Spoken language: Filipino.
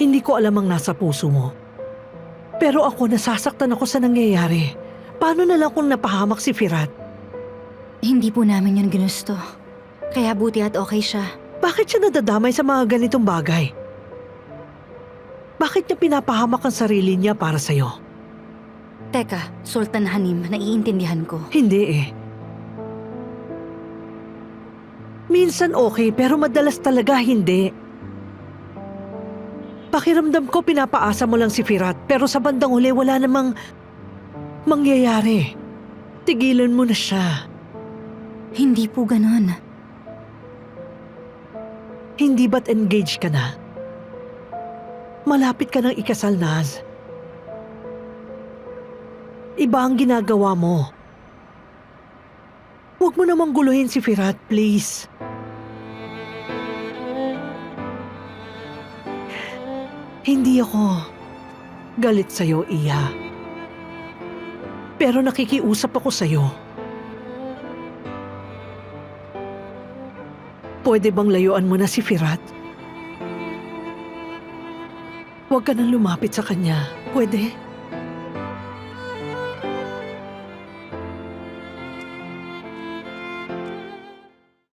Hindi ko alam ang nasa puso mo. Pero ako nasasaktan ako sa nangyayari. Paano na lang kung napahamak si Firat? Hindi po namin yun ginusto. Kaya buti at okay siya. Bakit siya nadadamay sa mga ganitong bagay? Bakit niya pinapahamak ang sarili niya para sa'yo? Teka, Sultan Hanim, naiintindihan ko. Hindi eh. Minsan okay, pero madalas talaga hindi. Pakiramdam ko pinapaasa mo lang si Firat, pero sa bandang huli wala namang mangyayari. Tigilan mo na siya. Hindi po ganon. Hindi ba't engaged ka na? Malapit ka ng ikasal, Naz. Iba ang ginagawa mo. Huwag mo namang guluhin si Firat, please. Hindi ako galit sa'yo, Iya. Pero nakikiusap ako sa'yo. Pwede bang layuan mo na si Firat? Huwag ka nang lumapit sa kanya. Pwede?